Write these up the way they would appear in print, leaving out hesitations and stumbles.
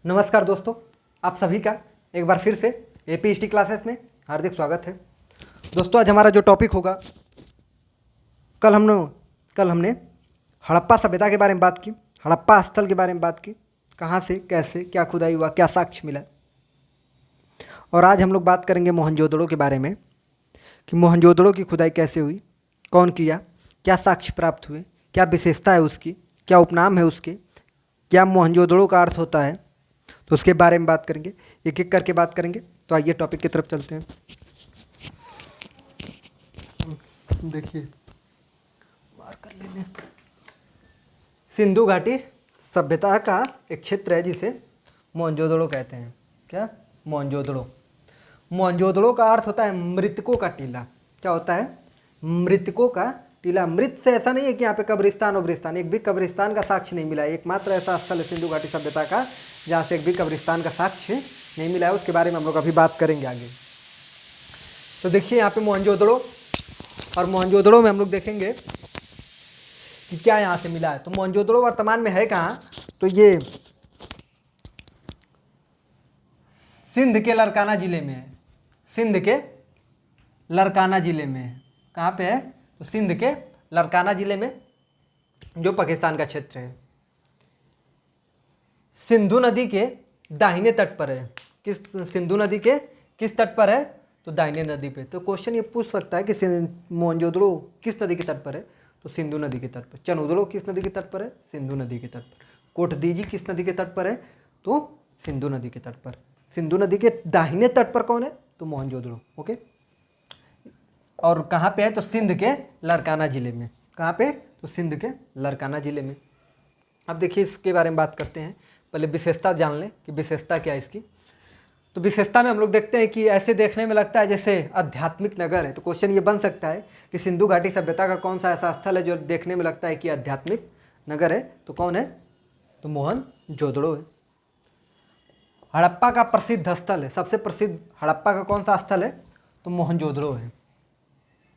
नमस्कार दोस्तों, आप सभी का एक बार फिर से एपी हिस्ट्री क्लासेस में हार्दिक स्वागत है। दोस्तों, आज हमारा जो टॉपिक होगा, कल हमने हड़प्पा सभ्यता के बारे में बात की, हड़प्पा स्थल के बारे में बात की, कहाँ से कैसे क्या खुदाई हुआ, क्या साक्ष्य मिला। और आज हम लोग बात करेंगे मोहनजोदड़ो के बारे में कि मोहनजोदड़ो की खुदाई कैसे हुई, कौन किया, क्या साक्ष्य प्राप्त हुए, क्या विशेषता है उसकी, क्या उपनाम है उसके, क्या मोहनजोदड़ो का अर्थ होता है, तो उसके बारे में बात करेंगे, एक एक करके बात करेंगे। तो आइए टॉपिक की तरफ चलते हैं। देखिए, बाहर कर लेने। सिंधु घाटी सभ्यता का एक क्षेत्र है जिसे मोहनजोदड़ो कहते हैं। क्या? मोहनजोदड़ो। मोहनजोदड़ो का अर्थ होता है मृतकों का टीला। क्या होता है? मृतकों का टीला। मृत से ऐसा नहीं है कि यहाँ पे कब्रिस्तान वब्रिस्तान, एक भी कब्रिस्तान का साक्ष्य नहीं मिला है। एकमात्र ऐसा स्थल है सिंधु घाटी सभ्यता का जहाँ से एक भी कब्रिस्तान का साक्ष्य नहीं मिला है। उसके बारे में हम लोग अभी बात करेंगे आगे। तो देखिए यहाँ पे मोहनजोदड़ो, और मोहनजोदड़ो में हम लोग देखेंगे कि क्या यहाँ से मिला है। तो मोहनजोदड़ो वर्तमान में है कहाँ? तो ये सिंध के लरकाना जिले में है। सिंध के लरकाना जिले में है। कहाँ पे है? तो सिंध के लरकाना जिले में, जो पाकिस्तान का क्षेत्र है। सिंधु नदी के दाहिने तट पर है। किस सिंधु नदी के किस तट पर है? तो दाहिने नदी पे। तो क्वेश्चन ये पूछ सकता है कि मोहनजोदड़ो किस नदी के तट पर है? तो सिंधु नदी के तट पर। चनुदड़ो किस नदी के तट पर है? सिंधु नदी के तट पर। कोटदीजी किस नदी के तट पर है? तो सिंधु नदी के तट पर। सिंधु नदी के दाहिने तट पर कौन है? तो मोहनजोदड़ो। ओके। और कहाँ पे है? तो सिंध के लरकाना जिले में। कहाँ पे? तो सिंध के लरकाना जिले में। अब देखिए इसके बारे में बात करते हैं। पहले विशेषता जान लें कि विशेषता क्या है इसकी। तो विशेषता में हम लोग देखते हैं कि ऐसे देखने में लगता है जैसे आध्यात्मिक नगर है। तो क्वेश्चन ये बन सकता है कि सिंधु घाटी सभ्यता का कौन सा ऐसा स्थल है जो देखने में लगता है कि आध्यात्मिक नगर है? तो कौन है? तो मोहनजोदड़ो है। हड़प्पा का प्रसिद्ध स्थल है, सबसे प्रसिद्ध हड़प्पा का कौन सा स्थल है? तो मोहनजोदड़ो है।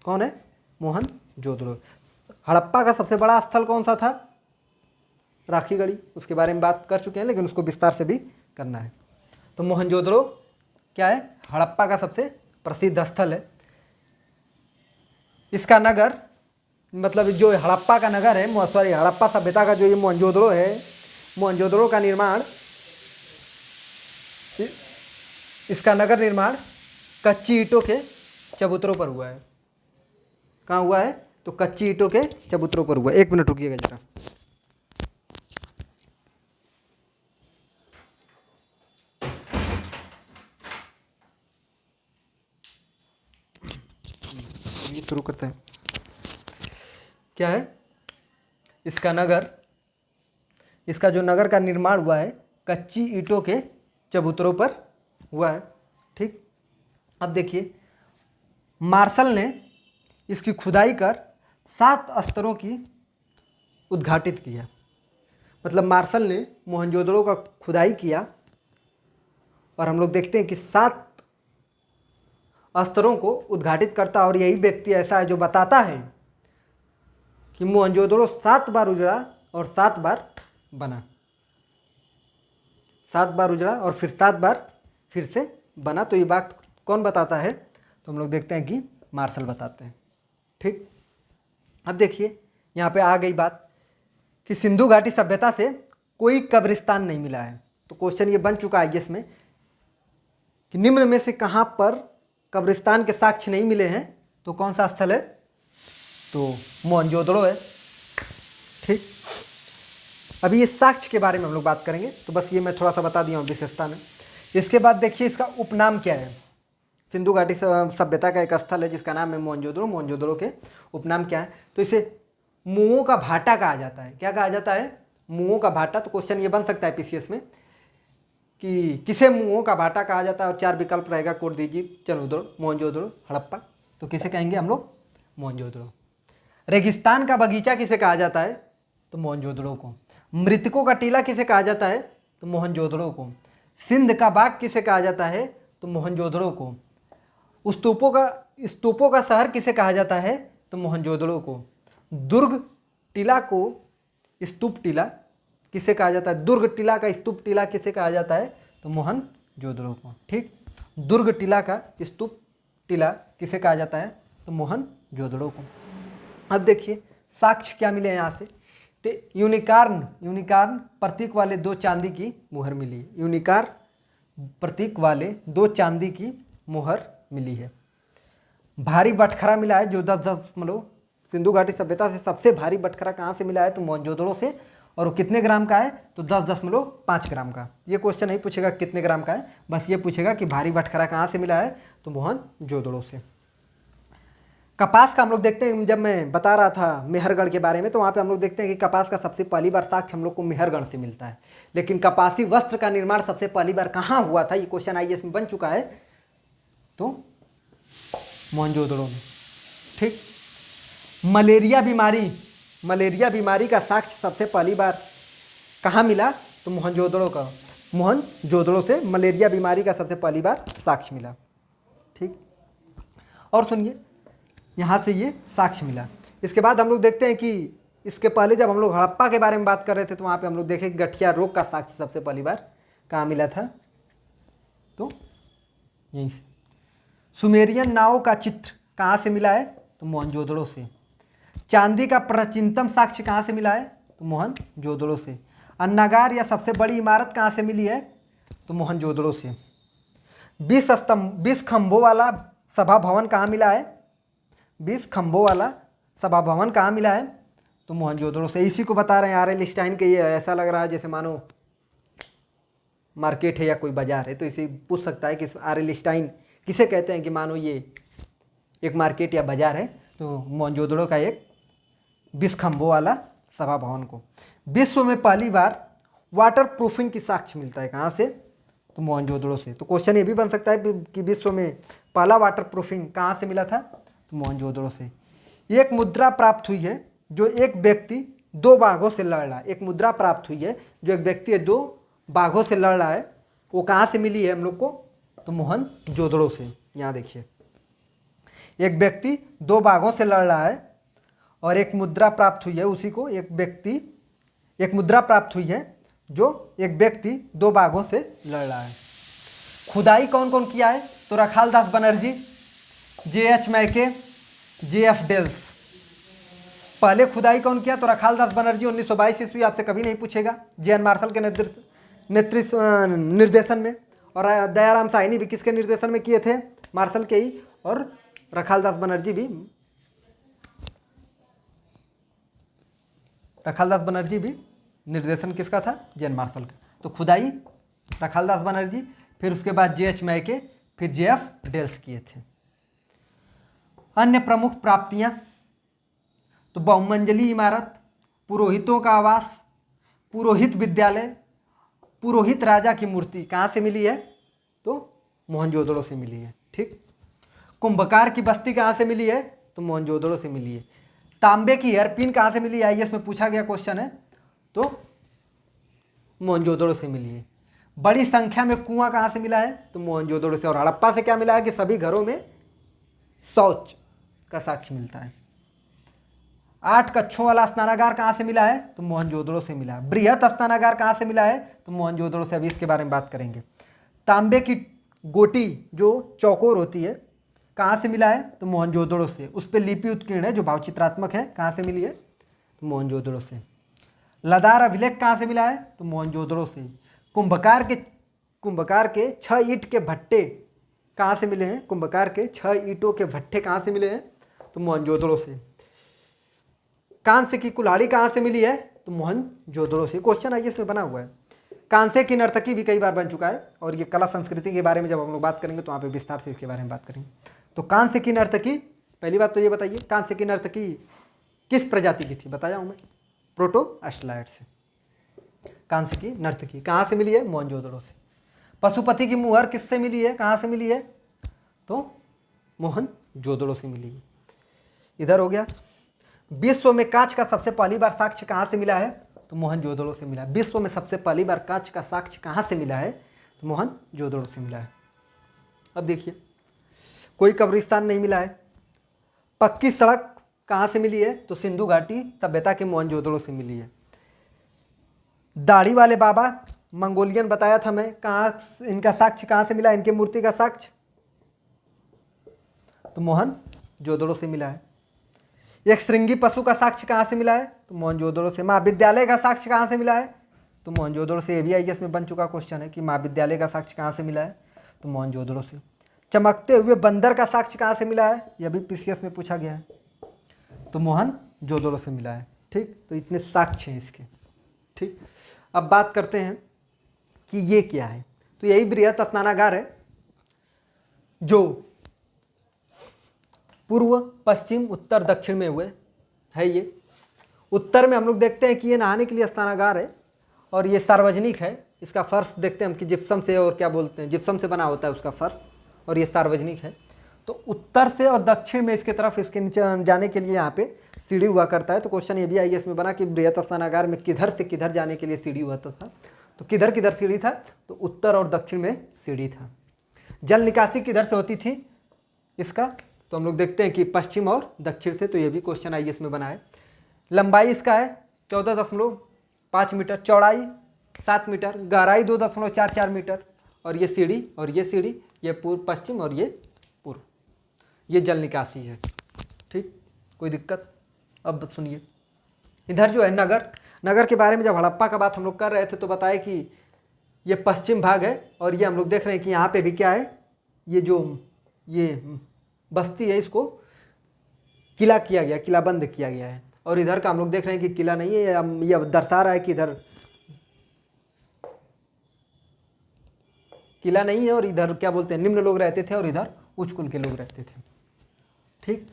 कौन है? मोहनजोदड़ो। हड़प्पा का सबसे बड़ा स्थल कौन सा था? राखीगढ़ी। उसके बारे में बात कर चुके हैं, लेकिन उसको विस्तार से भी करना है। तो मोहनजोदड़ो क्या है? हड़प्पा का सबसे प्रसिद्ध स्थल है। इसका नगर, मतलब जो हड़प्पा का नगर है, सॉरी, हड़प्पा सभ्यता का जो ये मोहनजोदड़ो है, मोहनजोदड़ो का निर्माण, इसका नगर निर्माण कच्ची ईंटों के चबूतरों पर हुआ है। कहाँ हुआ है? तो कच्ची ईंटों के चबूतरों पर हुआ है। एक मिनट रुकिएगा जरा। शुरू करते हैं। क्या है इसका नगर? इसका जो नगर का निर्माण हुआ है कच्ची ईंटों के चबूतरों पर हुआ है। ठीक। अब देखिए, मार्शल ने इसकी खुदाई कर 7 स्तरों की उद्घाटित किया। मतलब मार्शल ने मोहनजोदड़ो का खुदाई किया और हम लोग देखते हैं कि 7 स्तरों को उद्घाटित करता, और यही व्यक्ति ऐसा है जो बताता है कि मोहनजोदड़ो 7 बार उजड़ा और 7 बार बना। 7 बार उजड़ा और फिर 7 बार फिर से बना। तो ये बात कौन बताता है? तो हम लोग देखते हैं कि मार्शल बताते हैं। ठीक। अब देखिए यहाँ पे आ गई बात कि सिंधु घाटी सभ्यता से कोई कब्रिस्तान नहीं मिला है। तो क्वेश्चन ये बन चुका है इसमें कि निम्न में से कहाँ पर कब्रिस्तान के साक्ष्य नहीं मिले हैं? तो कौन सा स्थल है? तो मोहनजोदड़ो है। ठीक। अभी ये साक्ष्य के बारे में हम लोग बात करेंगे, तो बस ये मैं थोड़ा सा बता दिया हूँ विशेषता में। इसके बाद देखिए इसका उपनाम क्या है। सिंधु घाटी सभ्यता का एक स्थल है जिसका नाम है मोहनजोदड़ो। मोहनजोदड़ो के उपनाम क्या है? तो इसे मुँहों का भाटा कहा जाता है। क्या कहा जाता है? मुँहों का भाटा। तो क्वेश्चन ये बन सकता है पीसीएस में कि किसे मुँहों का भाटा कहा जाता है, और 4 विकल्प रहेगा, कोटदीजी, चनुदड़ो, मोहनजोदड़ो, हड़प्पा। तो किसे कहेंगे हम लोग? मोहनजोदड़ो। रेगिस्तान का बगीचा किसे कहा जाता है? तो मोहनजोदड़ो को। मृतकों का टीला किसे कहा जाता है? तो मोहनजोदड़ो को। सिंध का बाग किसे कहा जाता है? तो मोहनजोदड़ो को। स्तूपों का शहर किसे कहा जाता है? तो मोहनजोदड़ो को। दुर्ग टीला को स्तूप टीला किसे कहा जाता है? दुर्ग टीला का स्तूप टीला किसे कहा जाता है? तो मोहनजोदड़ो को। ठीक, दुर्ग टीला का स्तूप टीला किसे कहा जाता है? तो मोहनजोदड़ो को। अब देखिए साक्ष्य क्या मिले यहाँ से, तो यूनिकॉर्न प्रतीक वाले 2 चांदी की मुहर मिली है। यूनिकॉर्न प्रतीक वाले 2 चांदी की मुहर मिली है। भारी बटखरा मिला है जो 10 सिंधु घाटी सभ्यता से सबसे भारी बटखरा कहाँ से मिला है? तो मोहनजोदड़ो से। और वो कितने ग्राम का है? तो 10.5 ग्राम का। ये क्वेश्चन नहीं पूछेगा कितने ग्राम का है, बस ये पूछेगा कि भारी बटखरा कहाँ से मिला है? तो मोहनजोदड़ो से। कपास का हम लोग देखते हैं, जब मैं बता रहा था मेहरगढ़ के बारे में, तो वहाँ पे हम लोग देखते हैं कि कपास का सबसे पहली बार साक्ष्य हम लोग को मेहरगढ़ से मिलता है। लेकिन कपासी वस्त्र का निर्माण सबसे पहली बार कहाँ हुआ था? ये क्वेश्चन आईएएस में बन चुका है, तो मोहनजोदड़ो में। ठीक, मलेरिया बीमारी का साक्ष्य सबसे पहली बार कहाँ मिला? तो मोहनजोदड़ो से मलेरिया बीमारी का सबसे पहली बार साक्ष्य मिला। ठीक, और सुनिए यहाँ से ये साक्ष्य मिला। इसके बाद हम लोग देखते हैं कि इसके पहले जब हम लोग हड़प्पा के बारे में बात कर रहे थे, तो वहाँ पे हम लोग देखे गठिया रोग का साक्ष्य सबसे पहली बार कहाँ मिला था? तो यहीं से। सुमेरियन नावों का चित्र कहाँ से मिला है? तो मोहनजोदड़ो से। चांदी का प्राचीनतम साक्ष्य कहाँ से मिला है? तो मोहनजोदड़ो से। अन्नागार या सबसे बड़ी इमारत कहाँ से मिली है? तो मोहनजोदड़ो से। 20 खंभों वाला सभा भवन कहाँ मिला है? 20 खंभों वाला सभा भवन कहाँ मिला है? तो मोहनजोदड़ो से। इसी को बता रहे हैं आर एल स्टाइन के। ये ऐसा लग रहा है जैसे मानो मार्केट है या कोई बाजार है, तो इसे पूछ सकता है कि आर एल स्टाइन किसे कहते हैं, कि मानो ये एक मार्केट या बाजार है, तो मोहनजोदड़ो का एक 20 खंभों वाला सभा भवन को। विश्व में पहली बार वाटर प्रूफिंग की साक्ष्य मिलता है कहाँ से? तो मोहनजोदड़ो से। तो क्वेश्चन ये भी बन सकता है कि विश्व में पहला वाटर प्रूफिंग कहाँ से मिला था? तो मोहनजोदड़ो से। एक मुद्रा प्राप्त हुई है जो एक व्यक्ति 2 बाघों से लड़ रहा है। एक मुद्रा प्राप्त हुई है जो एक व्यक्ति 2 बाघों से लड़ रहा है, वो कहाँ से मिली है हम लोग को? तो मोहनजोदड़ो से। यहाँ देखिए, एक व्यक्ति 2 बाघों से लड़ रहा है और एक मुद्रा प्राप्त हुई है उसी को। एक मुद्रा प्राप्त हुई है जो एक व्यक्ति 2 बाघों से लड़ रहा है। खुदाई कौन कौन किया है? तो रखाल दास बनर्जी, J.H. मैके, J.F. डेल्स। पहले खुदाई कौन किया? तो रखाल दास बनर्जी 1922 ईस्वी। आपसे कभी नहीं पूछेगा। जे.एन. मार्शल के निर्देशन में। और दयाराम साहनी भी किसके निर्देशन में किए थे? मार्शल के ही। और रखाल दास बनर्जी भी निर्देशन किसका था? जे.एन. मार्शल का। तो खुदाई रखाल दास बनर्जी, फिर उसके बाद J.H. मैके, फिर J.F. डेल्स किए थे। अन्य प्रमुख प्राप्तियां, तो बहुमंजिली इमारत, पुरोहितों का आवास, पुरोहित विद्यालय, पुरोहित राजा की मूर्ति कहाँ से मिली है? तो मोहनजोदड़ो से मिली है। ठीक, कुंभकार की बस्ती कहाँ से मिली है? तो मोहनजोदड़ो से मिली है। तांबे की हेयरपिन कहाँ से मिली है? आईएएस में पूछा गया क्वेश्चन है, तो मोहनजोदड़ो से मिली है। बड़ी संख्या में कुआं कहाँ से मिला है? तो मोहनजोदड़ो से। और हड़प्पा से क्या मिला है? कि सभी घरों में शौच का साक्ष्य मिलता है। 8 कक्षों वाला स्नानागार कहाँ से मिला है? तो मोहनजोदड़ो से मिला है। बृहत स्नानागार कहाँ से मिला है? तो मोहनजोदड़ो से। अभी इसके बारे में बात करेंगे। तांबे की गोटी जो चौकोर होती है कहाँ से मिला है? तो मोहनजोदड़ो से। उस पर लिपि उत्कीर्ण है जो भावचित्रात्मक है, कहाँ से मिली है? तो मोहनजोदड़ो से। लदार अभिलेख कहाँ से मिला है? तो मोहनजोदड़ो से। कुंभकार के 6 ईंट के भट्टे कहाँ से मिले हैं? कुंभकार के 6 ईंटों के भट्टे कहाँ से मिले हैं? तो मोहनजोदड़ो से। कांस्य की कुल्हाड़ी कहाँ से मिली है? तो मोहनजोदड़ो से। क्वेश्चन आईएएस में बना हुआ है। कांस्य की नर्तकी भी कई बार बन चुका है, और ये कला संस्कृति के बारे में जब हम लोग बात करेंगे तो वहाँ पे विस्तार से इसके बारे में बात करेंगे। तो कांस्य की नर्तकी, पहली बात तो ये बताइए, कांस्य की नर्तकी किस प्रजाति की थी? बताया हूँ मैं, प्रोटो एस्ट्रोलाइट से। कांस्य की नर्तकी कहाँ से मिली है? मोहनजोदड़ो से। पशुपति की मुहर किससे मिली है? कहाँ से मिली है? तो मोहनजोदड़ो से मिली है। इधर हो गया। विश्व में कांच का सबसे पहली बार साक्ष्य कहाँ से मिला है? तो मोहनजोदड़ो से मिला। विश्व में सबसे पहली बार कांच का साक्ष्य कहाँ से मिला है? तो मोहनजोदड़ो से मिला है। अब देखिए, कोई कब्रिस्तान नहीं मिला है। पक्की सड़क कहाँ से मिली है? तो सिंधु घाटी सभ्यता के मोहनजोदड़ो से मिली है। दाढ़ी वाले बाबा मंगोलियन बताया था मैं, कहाँ इनका साक्ष्य कहाँ से मिला, इनकी मूर्ति का साक्ष्य तो मोहनजोदड़ो से मिला है। एक श्रृंगी पशु का साक्ष्य कहाँ से मिला है, तो मोहनजोदड़ो से। महाविद्यालय का साक्ष्य कहाँ से मिला है, तो मोहनजोदड़ो से। ABIS में बन चुका क्वेश्चन है कि महाविद्यालय का साक्ष्य कहाँ से मिला है, तो मोहनजोदड़ो से। चमकते हुए बंदर का साक्ष्य कहाँ से मिला है, यह भी PCS में पूछा गया है, तो मोहनजोदड़ो से मिला है। ठीक, तो इतने साक्ष्य हैं इसके। ठीक, अब बात करते हैं कि ये क्या है। तो यही बृहत स्नानागार है जो पूर्व, पश्चिम, उत्तर, दक्षिण में हुए है। ये उत्तर में हम लोग देखते हैं कि ये नहाने के लिए स्नानागार है और ये सार्वजनिक है। इसका फर्श देखते हैं हम कि जिप्सम से, और क्या बोलते हैं, जिप्सम से बना होता है उसका फर्श, और ये सार्वजनिक है। तो उत्तर से और दक्षिण में इसके तरफ, इसके नीचे जाने के लिए यहाँ पे सीढ़ी हुआ करता है। तो क्वेश्चन ABIS में बना कि बृहत स्नानागार में किधर से किधर जाने के लिए सीढ़ी हुआ था, तो किधर किधर सीढ़ी था, तो उत्तर और दक्षिण में सीढ़ी था। जल निकासी किधर से होती थी इसका, तो हम लोग देखते हैं कि पश्चिम और दक्षिण से। तो ये भी क्वेश्चन IAS में बना है। लंबाई इसका है 14.5 मीटर, चौड़ाई 7 मीटर, गहराई 2.44 मीटर, और ये सीढ़ी, ये पूर्व पश्चिम और ये पूर्व, ये जल निकासी है। ठीक, कोई दिक्कत। अब सुनिए, इधर जो है नगर के बारे में जब हड़प्पा का बात हम लोग कर रहे थे तो बताया कि ये पश्चिम भाग है, और ये हम लोग देख रहे हैं कि यहाँ पे भी क्या है, ये बस्ती है, इसको किला किया गया, किलाबंद किया गया है। और इधर का हम लोग देख रहे हैं कि किला नहीं है, ये दर्शा रहा है कि इधर किला नहीं है, और इधर क्या बोलते हैं, निम्न लोग रहते थे और इधर उच्च कुल के लोग रहते थे। ठीक,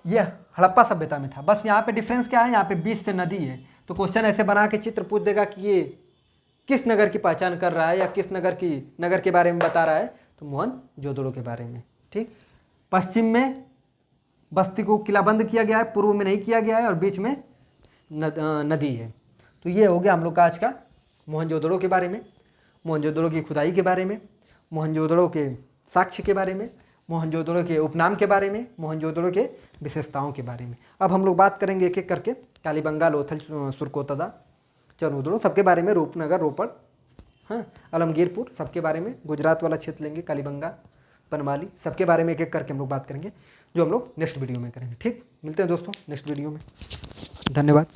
ये हड़प्पा सभ्यता में था। बस यहाँ पे डिफरेंस क्या है, यहाँ पे बीच से नदी है। तो क्वेश्चन ऐसे बना के चित्र पूछ देगा कि ये किस नगर की पहचान कर रहा है, या किस नगर के बारे में बता रहा है, तो मोहनजोदड़ो के बारे में। ठीक, पश्चिम में बस्ती को किलाबंद किया गया है, पूर्व में नहीं किया गया है, और बीच में नदी है। तो ये हो गया हम लोग का आज का मोहनजोदड़ो के बारे में, मोहनजोदड़ो की खुदाई के बारे में, मोहनजोदड़ो के साक्ष्य के बारे में, मोहनजोदड़ो के उपनाम के बारे में, मोहनजोदड़ो के विशेषताओं के बारे में। अब हम लोग बात करेंगे एक एक करके, कालीबंगा, लोथल, सुरकोतदा, चनोदड़ो, सबके बारे में, रूपनगर, रोपड़, हाँ, आलमगीरपुर, सबके बारे में। गुजरात वाला क्षेत्र लेंगे, कालीबंगा, बनमाली, सबके बारे में एक एक करके हम लोग बात करेंगे, जो हम लोग नेक्स्ट वीडियो में करेंगे। ठीक, मिलते हैं दोस्तों नेक्स्ट वीडियो में। धन्यवाद।